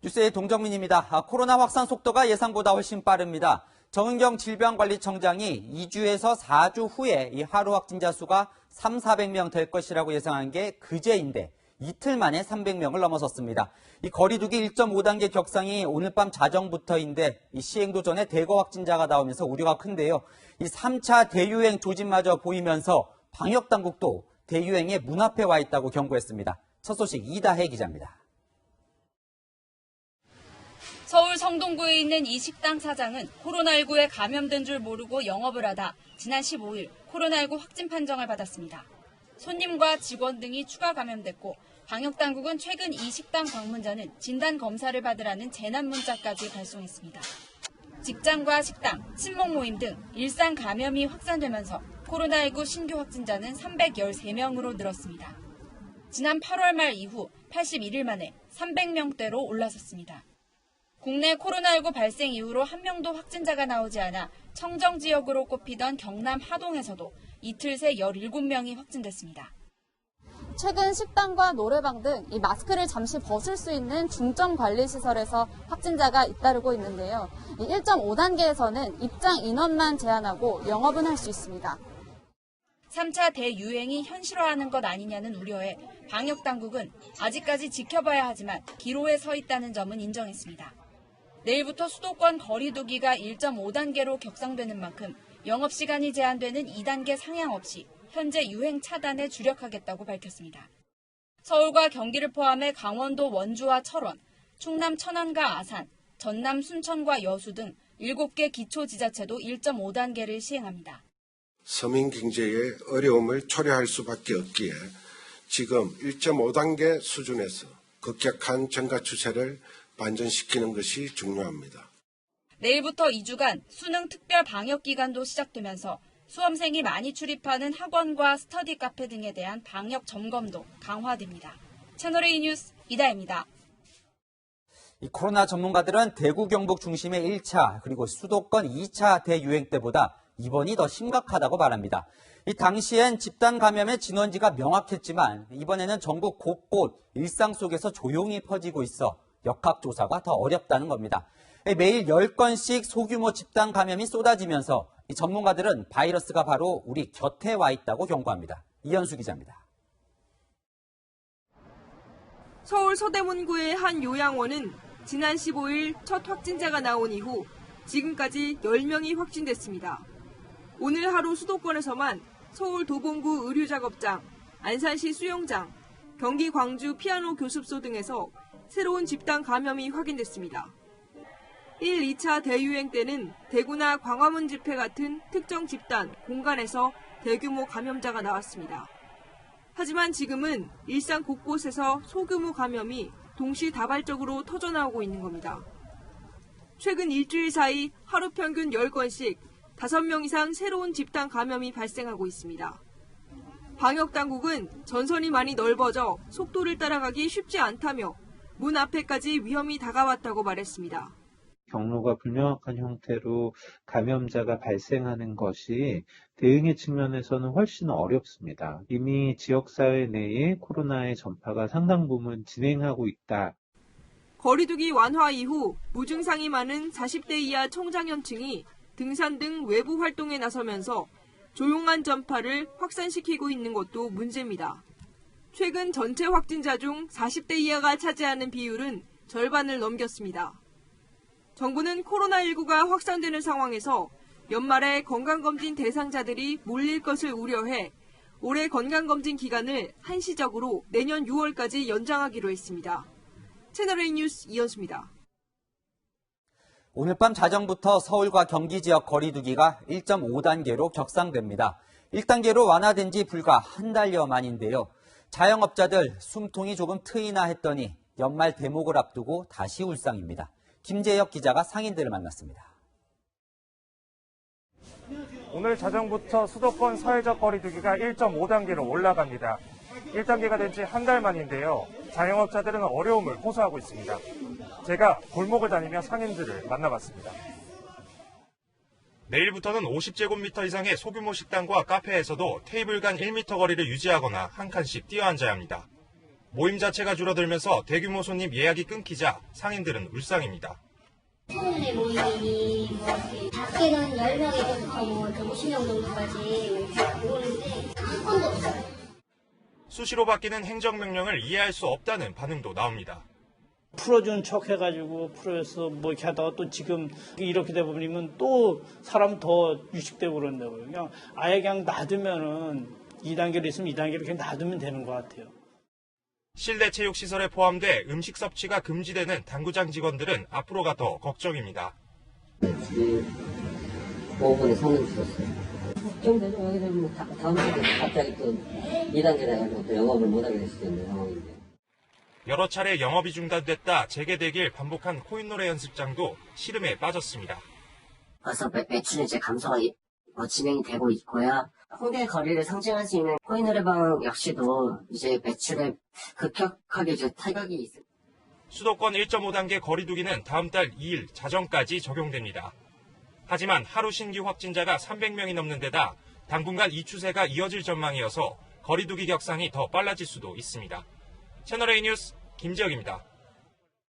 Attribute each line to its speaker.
Speaker 1: 뉴스의 동정민입니다. 코로나 확산 속도가 예상보다 훨씬 빠릅니다. 정은경 질병관리청장이 2주에서 4주 후에 이 하루 확진자 수가 300~400명 될 것이라고 예상한 게 그제인데 이틀 만에 300명을 넘어섰습니다. 이 거리두기 1.5단계 격상이 오늘 밤 자정부터인데 이 시행도 전에 대거 확진자가 나오면서 우려가 큰데요. 이 3차 대유행 조짐마저 보이면서 방역당국도 대유행의 문 앞에 와 있다고 경고했습니다. 첫 소식 이다혜 기자입니다.
Speaker 2: 서울 성동구에 있는 이 식당 사장은 코로나19에 감염된 줄 모르고 영업을 하다 지난 15일 코로나19 확진 판정을 받았습니다. 손님과 직원 등이 추가 감염됐고 방역당국은 최근 이 식당 방문자는 진단검사를 받으라는 재난 문자까지 발송했습니다. 직장과 식당, 친목 모임 등 일상 감염이 확산되면서 코로나19 신규 확진자는 313명으로 늘었습니다. 지난 8월 말 이후 81일 만에 300명대로 올라섰습니다. 국내 코로나19 발생 이후로 한 명도 확진자가 나오지 않아 청정 지역으로 꼽히던 경남 하동에서도 이틀 새 17명이 확진됐습니다.
Speaker 3: 최근 식당과 노래방 등 이 마스크를 잠시 벗을 수 있는 중점 관리 시설에서 확진자가 잇따르고 있는데요. 1.5단계에서는 입장 인원만 제한하고 영업은 할 수 있습니다.
Speaker 2: 3차 대유행이 현실화하는 것 아니냐는 우려에 방역당국은 아직까지 지켜봐야 하지만 기로에 서 있다는 점은 인정했습니다. 내일부터 수도권 거리두기가 1.5단계로 격상되는 만큼 영업시간이 제한되는 2단계 상향 없이 현재 유행 차단에 주력하겠다고 밝혔습니다. 서울과 경기를 포함해 강원도 원주와 철원, 충남 천안과 아산, 전남 순천과 여수 등 7개 기초지자체도 1.5단계를 시행합니다.
Speaker 4: 서민 경제의 어려움을 초래할 수밖에 없기에 지금 1.5단계 수준에서 급격한 증가 추세를 반전시키는 것이 중요합니다.
Speaker 2: 내일부터 2주간 수능 특별 방역 기간도 시작되면서 수험생이 많이 출입하는 학원과 스터디 카페 등에 대한 방역 점검도 강화됩니다. 채널A 뉴스 이다혜입니다.
Speaker 1: 이 코로나 전문가들은 대구 경북 중심의 1차 그리고 수도권 2차 대유행 때보다 이번이 더 심각하다고 말합니다. 이 당시엔 집단 감염의 진원지가 명확했지만 이번에는 전국 곳곳 일상 속에서 조용히 퍼지고 있어 역학조사가 더 어렵다는 겁니다. 매일 10건씩 소규모 집단 감염이 쏟아지면서 이 전문가들은 바이러스가 바로 우리 곁에 와 있다고 경고합니다. 이현수 기자입니다.
Speaker 5: 서울 서대문구의 한 요양원은 지난 15일 첫 확진자가 나온 이후 지금까지 10명이 확진됐습니다. 오늘 하루 수도권에서만 서울 도봉구 의류작업장, 안산시 수영장, 경기 광주 피아노 교습소 등에서 새로운 집단 감염이 확인됐습니다. 1, 2차 대유행 때는 대구나 광화문 집회 같은 특정 집단, 공간에서 대규모 감염자가 나왔습니다. 하지만 지금은 일상 곳곳에서 소규모 감염이 동시다발적으로 터져나오고 있는 겁니다. 최근 일주일 사이 하루 평균 10건씩 5명 이상 새로운 집단 감염이 발생하고 있습니다. 방역당국은 전선이 많이 넓어져 속도를 따라가기 쉽지 않다며 문 앞에까지 위험이 다가왔다고 말했습니다.
Speaker 6: 경로가 불명확한 형태로 감염자가 발생하는 것이 대응의 측면에서는 훨씬 어렵습니다. 이미 지역사회 내에 코로나의 전파가 상당 부분 진행하고 있다.
Speaker 5: 거리두기 완화 이후 무증상이 많은 40대 이하 청장년층이 등산 등 외부 활동에 나서면서 조용한 전파를 확산시키고 있는 것도 문제입니다. 최근 전체 확진자 중 40대 이하가 차지하는 비율은 절반을 넘겼습니다. 정부는 코로나19가 확산되는 상황에서 연말에 건강검진 대상자들이 몰릴 것을 우려해 올해 건강검진 기간을 한시적으로 내년 6월까지 연장하기로 했습니다. 채널A 뉴스 이현수입니다.
Speaker 1: 오늘 밤 자정부터 서울과 경기 지역 거리두기가 1.5단계로 격상됩니다. 1단계로 완화된 지 불과 한 달여 만인데요. 자영업자들 숨통이 조금 트이나 했더니 연말 대목을 앞두고 다시 울상입니다. 김재혁 기자가 상인들을 만났습니다.
Speaker 7: 오늘 자정부터 수도권 사회적 거리두기가 1.5단계로 올라갑니다. 1단계가 된 지 한 달 만인데요. 자영업자들은 어려움을 호소하고 있습니다. 제가 골목을 다니며 상인들을 만나봤습니다.
Speaker 8: 내일부터는 50제곱미터 이상의 소규모 식당과 카페에서도 테이블 간 1m 거리를 유지하거나 한 칸씩 뛰어앉아야 합니다. 모임 자체가 줄어들면서 대규모 손님 예약이 끊기자 상인들은 울상입니다.
Speaker 9: 소문의 모임이 밖에는 10명에서부터 50명 정도까지 오는데 한 건도 없어요.
Speaker 8: 수시로 바뀌는 행정명령을 이해할 수 없다는 반응도 나옵니다.
Speaker 10: 풀어준 척 해가지고 풀어서 뭐 이렇게 하다가 또 지금 이렇게 돼버리면 또 사람 더 유식되고 그런다고요. 그냥 아예 그냥 놔두면은 2단계로 있으면 2단계로 그냥 놔두면 되는 것 같아요.
Speaker 8: 실내 체육시설에 포함돼 음식 섭취가 금지되는 당구장 직원들은 앞으로가 더 걱정입니다.
Speaker 11: 5분에 손님 주셨어요. 걱정되죠. 여기 되면 다음 주에 갑자기 또 2단계라 해가지고 또 영업을 못하게 될 수도 있는 상황인데.
Speaker 8: 여러 차례 영업이 중단됐다 재개되길 반복한 코인노래 연습장도 시름에 빠졌습니다.
Speaker 11: 그래서 매출이 이제 감소가 진행이 되고 있고요. 홍대 거리를 상징할 수 있는 코인 노래방 역시도 이제 매출에 급격하게 이제 타격이 있습니다.
Speaker 8: 수도권 1.5단계 거리두기는 다음 달 2일 자정까지 적용됩니다. 하지만 하루 신규 확진자가 300명이 넘는 데다 당분간 이 추세가 이어질 전망이어서 거리두기 격상이 더 빨라질 수도 있습니다. 채널A 뉴스 김지혁입니다.